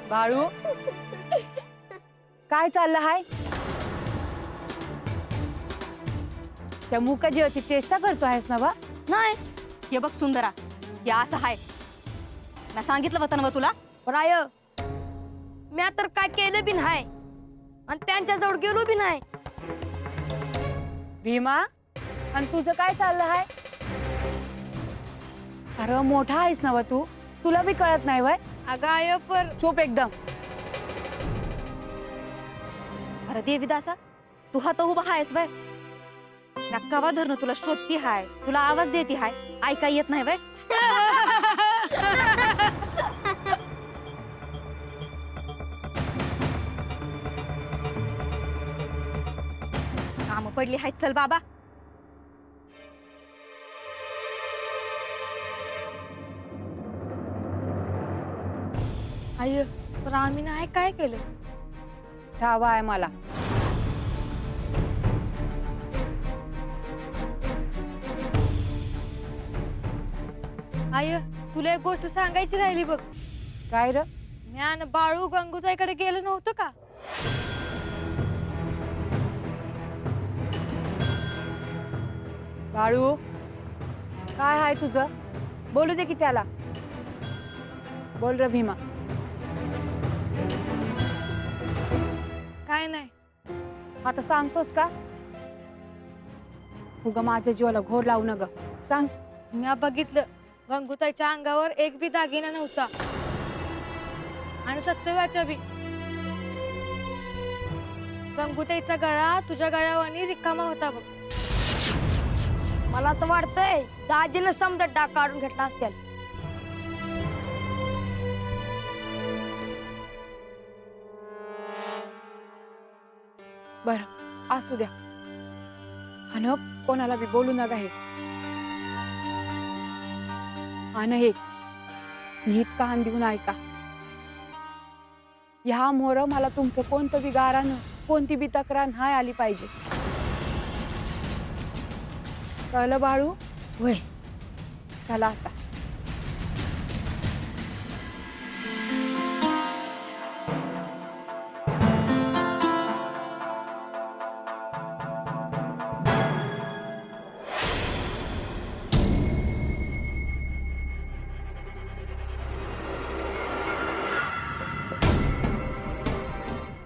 बाळू काय चाललं हाय? त्या मुका जीवाची चेष्टा करतो आहेस ना बा? नाही हे बघ सुंदरा, हे असं हाय. मी सांगितलं होतं ना तुला. पण आय मी तर काय केलं बी नाही आणि त्यांच्या जवळ गेलो बी नाही. भीमा, आणि तुझं काय चाललं हाय? अरे मोठा आहेस ना बा तू, तुला बी कळत नाही वय? अगं आय पर चूप एकदम. अरे देवीदासा, तू हा तो उभा आहेस वय. नक्कावा धरणं तुला शोधती हाय, तुला आवाज देती हाय, ऐका येत नाही वय. काम पडली हाय, चल बाबा. आय पण आम्ही नाही काय केलं. ठावा आहे मला. आय तुला एक गोष्ट सांगायची राहिली बघ. काय र? ज्ञान बाळू गंगूताईकडे गेलं नव्हतं का? बाळू काय आहे तुझं? बोलू दे की त्याला. बोल र भीमा. काय नाही. आता सांगतोस का? उगा माझ्या जीवाला घोर लावू न ग. सांग. मी बघितलं गंगूताईच्या अंगावर एक बी दागिना नव्हता आणि सत्यवाच्या बी. गंगूताईचा गळा तुझ्या गळ्यावानी रिकामा होता बघ. मला तर वाटतंय दाजीनं समजा डाग काढून घेतला असतील. बर असू द्या. अन कोणाला बी बोलू नका हे. अन हे नीट कान देऊन ऐका. ह्या मोर मला तुमचं कोणतं बी गारानं, कोणती बी तक्रार नाही आली पाहिजे. कळलं बाळू? होय. चला आता.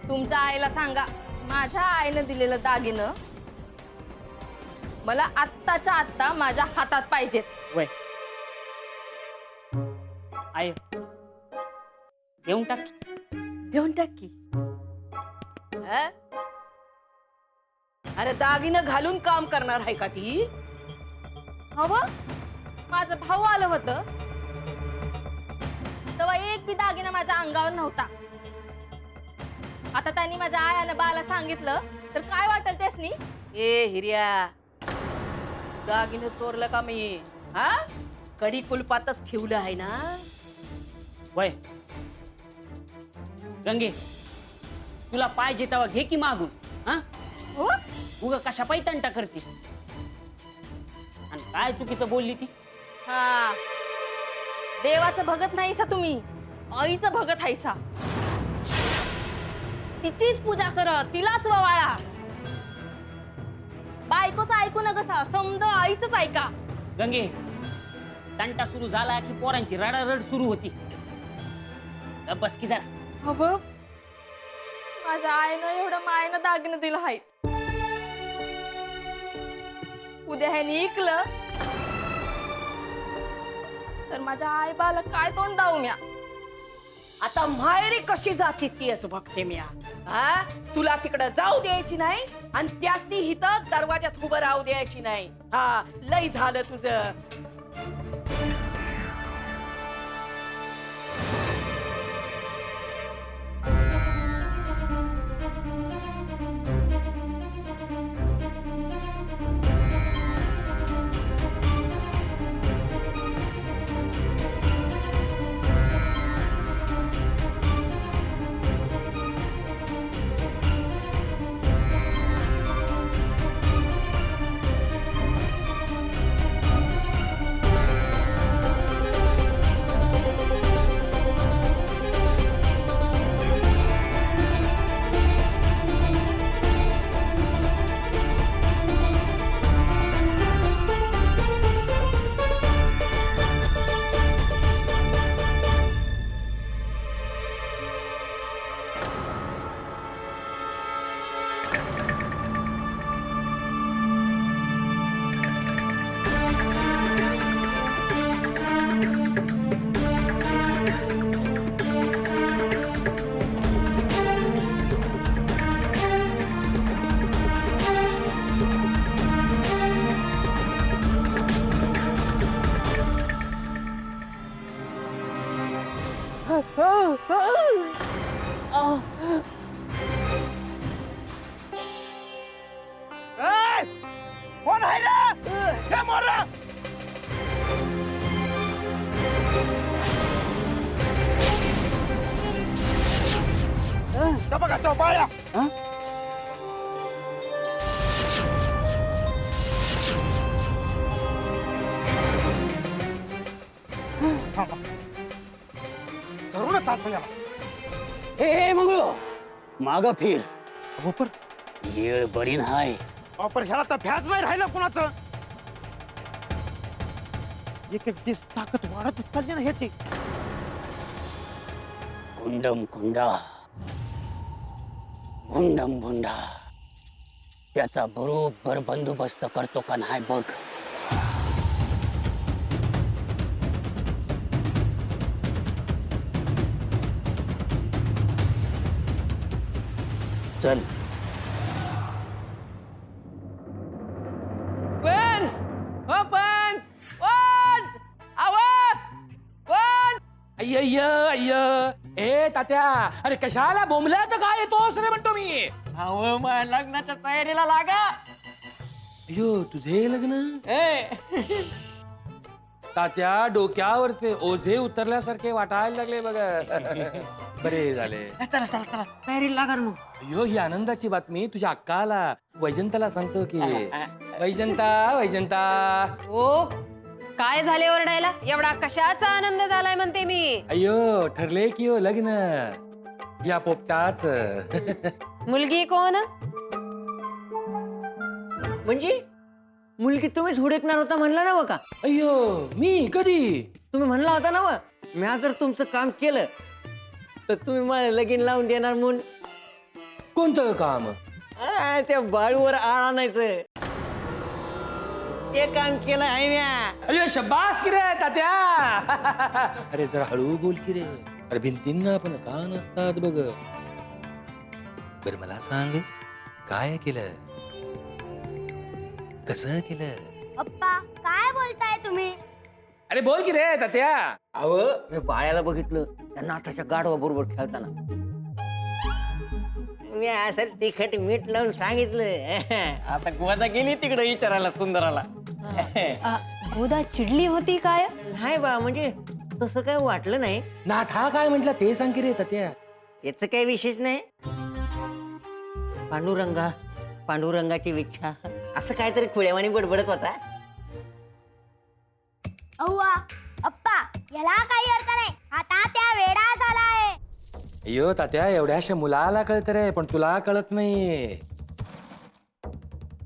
तुमच्या आईला सांगा, माझ्या आईनं दिलेलं दागिनं मला आत्ताच्या आत्ता माझ्या हातात पाहिजेत. वय आय देऊन टाक. देऊन टाक की. हा? अरे दागिनं घालून काम करणार आहे का ती? हवं, माझं भाऊ आलं होतं तेव्हा एक बी दागिना माझ्या अंगावर नव्हता. आता त्यांनी माझ्या आयानं बाला सांगितलं तर काय वाटेल त्यासनी? ए हिर्या, दागिनं चोरलं का मी? हा, कडी कुलपातच ठेवलं आहे ना. वय गंगे, तुला पाहिजे तेव्हा घे की मागून. हा, हो, उगा कशा पायी तंटा करतीस? आणि काय चुकीचं बोलली ती? हा, देवाचं भगत नाहीसा तुम्ही, आईचं भगत हायसा. तिचीच पूजा कर, तिलाच ववाळा. बायकोचं ऐकू न कसा, समजा आईच ऐका. गंगे, तंटा सुरू झाला की पोरांची रडारड सुरू होती. गप्प बस की जरा. हवं, माझ्या आईनं एवढं मायनं दागिनं दिलं आहे. उद्या ह्यानी ऐकलं तर माझ्या आई बाला काय तोंड दाऊ म्या. आता माहेरी कशी जाते तीच बघते मी. हा, तुला तिकडं जाऊ द्यायची नाही आणि त्यासनी हिथं दरवाजात उभं राहू द्यायची नाही. हा, लय झालं तुझं. कोण आहे रे हे मोरा तो बघा तो बाळ्या धरूनच चालतो याला ए मंगळू माग फिर पर येळ बरी नाही पण ह्याला तर भ्याच नाही राहिलं कुणाचं एक एक दिस ताकद वाढतच चालली ना ह्याची कुंडम कुंडा भुंडम भुंडा त्याचा बरोबर बंदोबस्त करतो का नाही बघ चल पंच ओ पंच पंच आवाज पंच अय्य अय्य ए तात्या अरे कशाला बोंबल्या तर काय येतोस रे म्हणतो मी अहो माझ्या लग्नाच्या तयारीला लागा अयो तुझे लग्न ए तात्या डोक्यावरचे ओझे उतरल्यासारखे वाटायला लागले बघ बरे झाले चला चला चला तयारीला लागा ना अयो ही आनंदाची बातमी तुझ्या अक्काला वैजंताला सांगतो की वैजंता वैजंता हो काय झाले ओरडायला एवढा कशाचा आनंद झालाय म्हणते मी अयो ठरले की हो लग्न या पोपटाच मुलगी कोण म्हणजे मुलगी तुम्हीच हुडकणार होता म्हणला ना का अयो मी कधी तुम्ही म्हणला होता ना मी जर तुमचं काम केलं तर तुम्ही मला लगीन लावून देणार म्हणून कोणतं काम त्या बाळूवर आळ आणायचं ते काम केलं आहे म्या अयो शब्बास की रे तात्या अरे जरा हळू बोल की रे अरे भिंतींना पण कान असतात बघ बर मला सांग काय केलं कसं केलं पप्पा काय बोलताय तुम्ही अरे बोल की रे तात्या अव मी बाळ्याला बघितलं त्या नाथाच्या गाढवा बरोबर खेळताना मी असं तिखट मीठ लावून सांगितलं आता गोदा गेली तिकडे विचारायला सुंदराला गोदा चिडली होती काय नाही बा म्हणजे तसं काय वाटलं नाही नाथा काय म्हंटल ते सांग की रे तात्या याच काही विशेष नाही पांडुरंगा पांडुरंगाची इच्छा असं काहीतरी खुळ्यावानी बडबडत होता अव्वा अप्पा याला काही अर्थ नाही आता त्या वेडा झालाय अयो तात्या एवढ्याशा मुलाला कळत रे पण तुला कळत नाही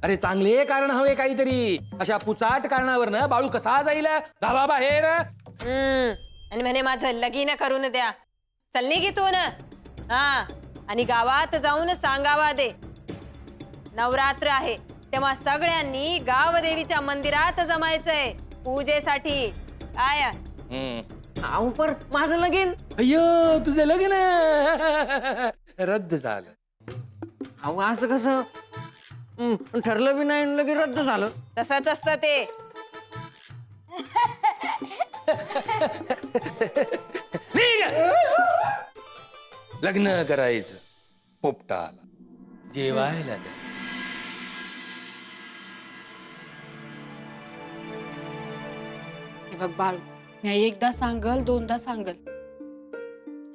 अरे चांगले कारण हवे काहीतरी अशा पुचाट कारणावर ना बाळू कसा जाईल धाबा बाहेर आणि म्हणे माझं लगीन करून द्या चलनी की तू ना हा आणि गावात जाऊन सांगावा दे नवरात्र आहे तेव्हा सगळ्यांनी गावदेवीच्या मंदिरात जमायचंय पूजेसाठी काय अहो पर माझं लगीन अयो तुझं लग्न रद्द झालं अहो असं कसं ठरलं बी नाही आणि लगेच रद्द झालं तसंच असतं ते लग्न करायचं पोपटाला जेवायला द्या हे बघ बाळू मी एकदा सांगल दोनदा सांगल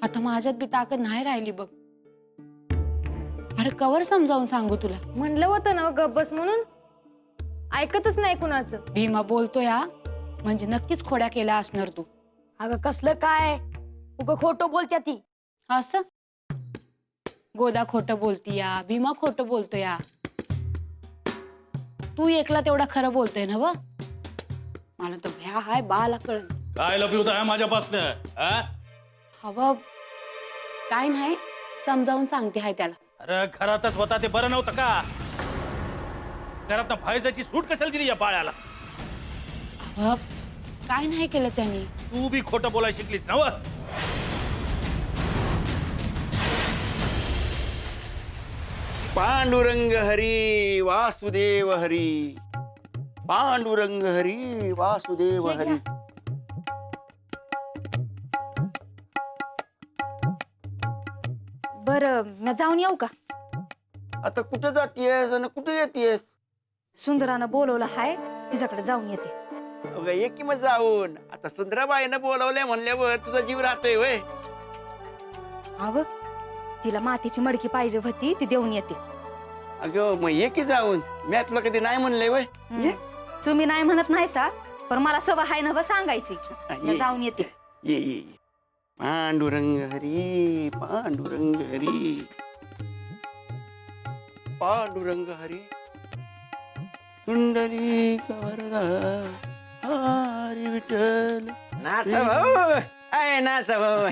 आता माझ्यात बी ताकद नाही राहिली बघ अरे कवर समजावून सांगू तुला म्हणलं होतं ना गब्बस म्हणून ऐकतच नाही कुणाचं भीमा बोलतोय हा म्हणजे नक्कीच खोड्या केल्या असणार तू अगं कसलं काय उग खोटं बोलत्या ती असं गोदा खोटं बोलती या भीमा खोटं बोलतो या तू एकला तेवढा खरं बोलतोय ना व मला तर भ्या हाय बाला कळन काय लपिवत आहे माझ्यापासनं हवं काय नाही समजावून सांगते हाय त्याला अरे घरातच होता ते बरं नव्हतं का घरात फायजाची सूट कशाला दिली या पाळ्याला हवं काय नाही केलं त्यांनी तू बी खोटं बोलायला शिकलीस ना व? पांडुरंग हरी वासुदेव हरी पांडुरंग हरी वासुदेव हरी बर जाऊन येऊ का आता कुठे जातीयस आणि कुठे येतेस सुंदरानं बोलवलं हाय तिच्याकडे जाऊन येते. अगं ये की मग जाऊन. आता सुंदराबाईनं बोलवलंय म्हणल्यावर तुझा जीव राहतोय वय. अव तिला मातीची मडकी पाहिजे होती ती देऊन येते. अगं मग ये की जाऊन. मी तुला कधी नाही म्हणलंय वय. ये तुम्ही नाही म्हणत नाही सा पण मला सवय हाय ना सांगायची. मी जाऊन येते. ये ये ये. पांडुरंग हरी पांडुरंग हरी पांडुरंग हरी कुंडली वरदा हरी विठ्ठल. नाचा भाऊ अय नाचा भाऊ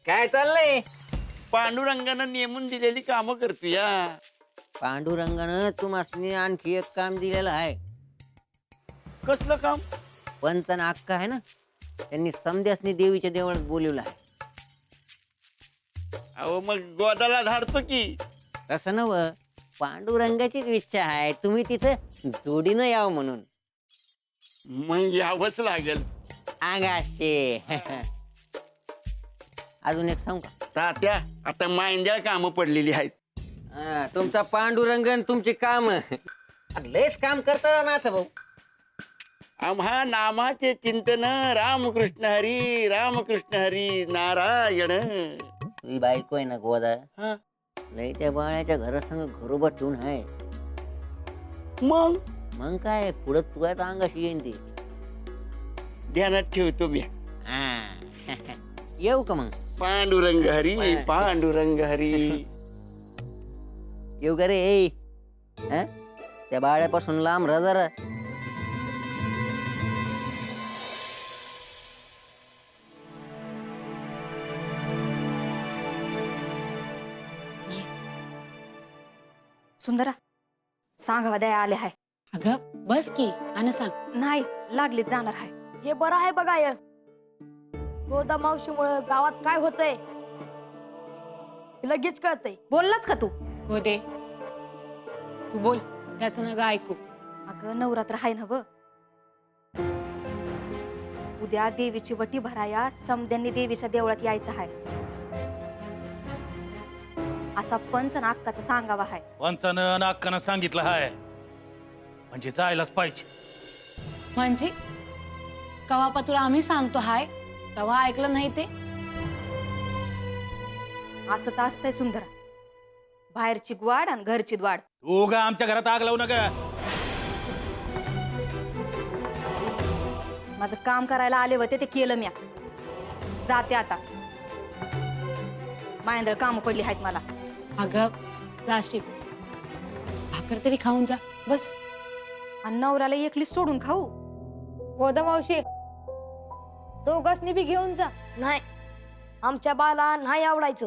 काय चाललंय? पांडुरंगानं नेमून दिलेली कामं करतो या. पांडुरंगानं तुम्हाला आणखी एक काम दिलेलं आहे. कसलं काम? पंचन अक्का आहे ना त्यांनी समध्यासनी देवीच्या देवळात बोलवलं आहे. अहो मग गोदाला धाडतो की. तसं नव पांडुरंगाचीच इच्छा आहे तुम्ही तिथं जोडीनं यावं म्हणून. मग यावंच लागेल. आगाशे अजून एक सांगू का? तात्या आता मांद्याळ कामं पडलेली आहेत. तुमचा पांडुरंगन तुमची काम लयच काम करता नाथ भाऊ. आम्हा नामाचे चिंतन रामकृष्ण हरी नारायण. तुझी बायको आहे ना गोदा हा. लय त्या बाळ्याच्या घरासंग घरोबा ठेवून आहे. मग काय पुढं तुझ्याच अंगाशी येईन ते. ध्यानात ठेवतो मी. येऊ का मग? पांडुरंग हरी पांडुरंग हरी. येऊ का रे? त्या बाळ्यापासून लांब राहा जरा. सुंदरा सांगावा द्या आले हाय. अगं बस की आणि सांग. नाही लागलीत जाणार हाय. हे बरं आहे बघा या गोदा मावशीमुळे गावात काय होतंय लगेच कळतंय. बोललाच का तू? हो दे तू बोल त्याचं नग ऐकू. अगं नवरात्र हाय ना व. उद्या देवीची वटी भराया समद्यांनी देवीच्या देवळात यायचं हाय असा पंच आणि अक्काचा सांगावा हाय. पंचानं आणि अक्कानं सांगितलं हाय म्हणजे जायलाच पाहिजे. म्हणजे कवा तुला आम्ही सांगतो हाय तेव्हा ऐकलं नाही ते. असंच असतंय सुंदरा. बाहेरची ग्वाड आणि घरची द्वाड. उगा आमच्या घरात आग लावू नका. माझं काम करायला आले होते ते केलं म्या. जाते आता. मायंदळ काम पडली आहेत मला. अगं जाशील भाकर तरी खाऊन जा बस. आणि नवऱ्याला एकली सोडून खाऊ? गोदा मावशी दोघांनी बी घेऊन जा. नाही आमच्या बाला नाही आवडायचं.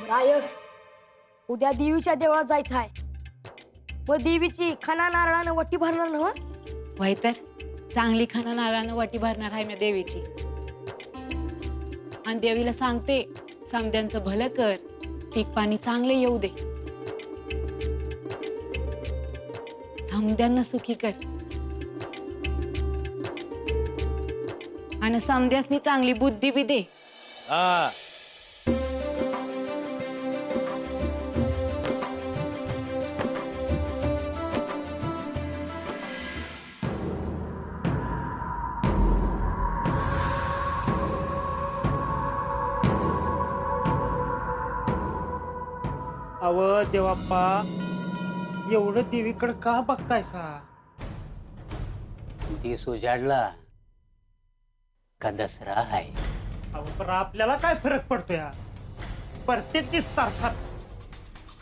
राय उद्या देवीच्या देवळात जायचं आहे. व देवीची खाना नारळानं वटी भरणार ना. वय तर चांगली खाना नारळानं वाटी भरणार आहे मी देवीची. आणि देवीला सांगते समद्यांचं भलं कर पीक पाणी चांगले येऊ दे. समद्यांना सुखी कर आणि समद्यासनी चांगली बुद्धी बी दे. हा अव देवाप्पा एवढं देवीकडे का बघतायसा? दिस उजाडला का दसरा आहे. अहो पण आपल्याला काय फरक पडतोय? प्रत्येक दिस सारखाच.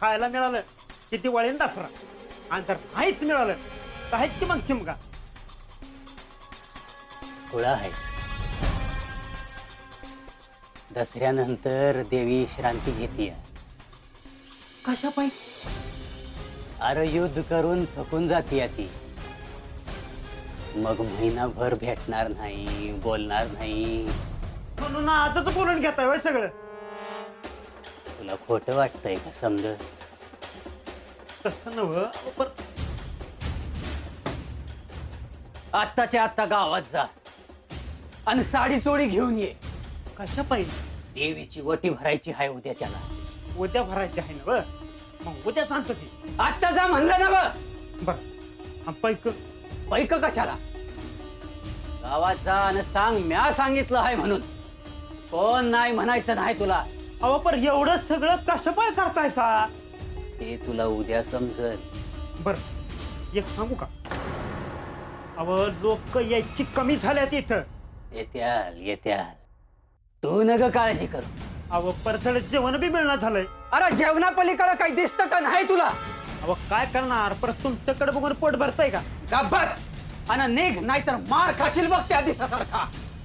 खायला मिळालं की दिवाळी आणि दसरा आणि जर नाहीच मिळालं तर आहेच की मग शिमगा. खुळा आहे. दसऱ्यानंतर देवी विश्रांती घेते. कशा पाहिजे? अरे युद्ध करून थकून जाते ती. मग महिनाभर भेटणार नाही बोलणार नाही. म्हणून आजच बोलून घेताय होय सगळं? तुला खोटं वाटतंय का? समज तसं नव पण आत्ताच्या आत्ता गावात जा आणि साडी चोळी घेऊन ये. कशा पाहिजे? देवीची वटी भरायची आहे उद्याच्याला. उद्या भरायची आहे ना व. मग उद्या सांगतो की आत्ता जा म्हणलं ना बघ. बर पैक पैक कशाला? गावात जा आणि सांग म्या सांगितलं आहे म्हणून. कोण नाही म्हणायचं नाही तुला. अहो पण एवढं सगळं कसं पाय करताय सा? ते तुला उद्या समजल. बर एक सांगू का? अहो लोक यायची कमी झाल्यात इथं. येत्याल. तू नग काळजी करू. अहो परत जेवण बी मिळणार झालंय. अरे जेवणापलीकडे काही दिसतं का नाही तुला? अहो काय करणार, परत तुमच्याकडे बघून पोट भरतय का? का बस आणि निघ, नाहीतर मार खाशील बघ त्या दिवसासारखा.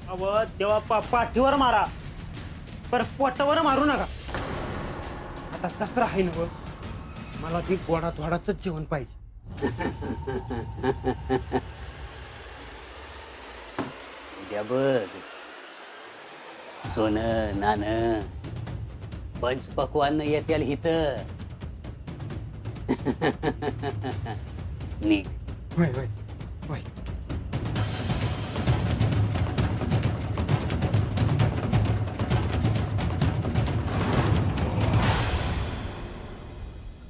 अहो देवा पाठीवर मारा, पर पोटावर मारू नका. आता दसरा आहे ना, मला बी गोडा धोडाच जेवण पाहिजे. उद्या बघ सोनं नानं पंच पक्वान येतील इथं. निघ. होय होय होय.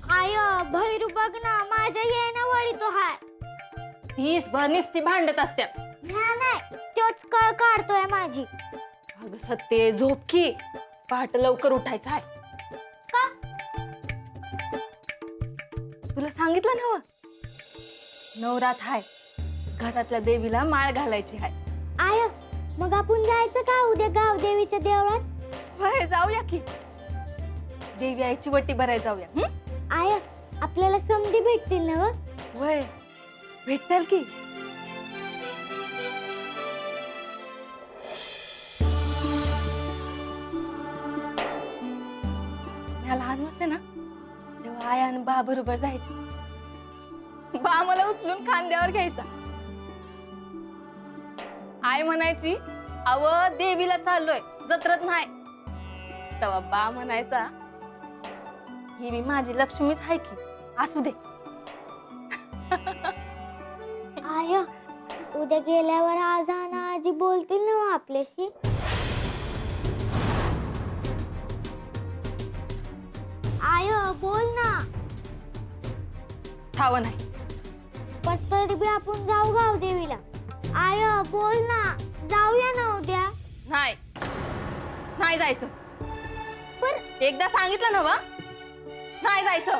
आय भैरू बघ ना, माझ्या येणं वळी तो हाय. तीस भर नुसती भांडत असत्या. नाही तोच कळ काढतोय माझी. अगं सत्ते झोप की, पहाट लवकर उठायचं आहे. का? तुला सांगितलं ना, नवरात हाय, घरातल्या देवीला माळ घालायची हाय. आय मग आपण जायचं का उद्या गाव देवीच्या देवळात? वय जाऊया की, देवी आईची वटी भरायला जाऊया. आय आपल्याला समधी भेटतील ना? वय भेटतील की. मी लहान होते ना तेव्हा आई आणि बा बरोबर जायची. बा मला उचलून खांद्यावर घ्यायचा. आई म्हणायची अव देवीला चाललोय, जत्रत नाही. तेव्हा बा म्हणायचा ही मी माझी लक्ष्मीच आहे की, असू दे. आय उद्या गेल्यावर आज आजी बोलतील ना आपल्याशी? आय बोल ना. ठाव नाही, पण तरी बी आपण जाऊ गाव देवीला. आय बोल ना, जाऊया ना उद्या. नाही नाही जायचं. पण एकदा सांगितलं ना वा, नाही जायचं.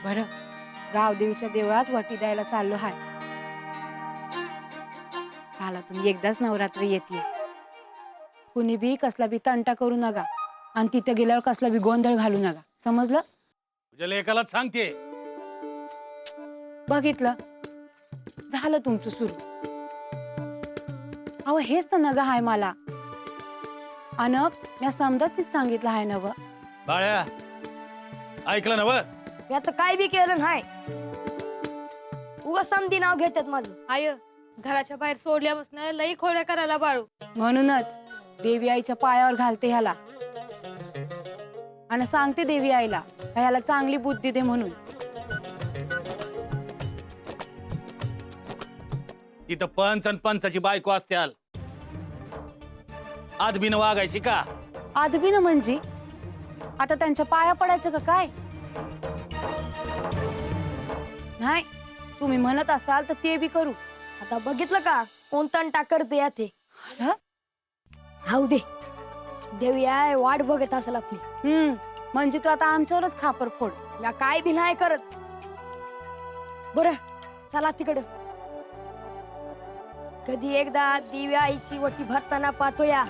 बरं, गावदेवीच्या देवळात वटी द्यायला चाललो हाय. सालातून एकदाच नवरात्री येते. कुणी बी कसला बी तंटा करू नका आणि तिथे गेल्यावर कसला बी गोंधळ घालू नका, समजलं? तुझ्या लेकालाच सांगते. बघितलं, झालं तुमचं सुरू. अहो हेच तर नग हाय मला. अन मी समजत तीच सांगितलं हाय नव. बाळ्या ऐकलं ना? मी आता काय बी केलं नाही. उगा समधी नाव घेतात माझं. आय घराच्या बाहेर सोडल्यापासून लई खोड्या करायला बाळू. म्हणूनच देवी आईच्या पायावर घालते ह्याला आणि सांगते देवी आईला ह्याला चांगली बुद्धी दे म्हणून. तिथं पंच आणि पंचाची बायको असत्याल. आदबीनं वागायची का? आदबीनं म्हणजे आता त्यांच्या पाया पडायचं का काय? नाही, तुम्ही म्हणत असाल तर ते बी करू. आता बघितलं का कोण तंटा करते या ते. अरे राहू दे, देवी आहे वाट बघत असेल आपली. म्हणजे तू आता आमच्यावरच खापर फोड. मी काय बी नाही करत. बर चला तिकडं. कधी एकदा दिव्या आईची वटी भरताना पाहतो या,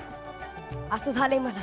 असं झालंय मला.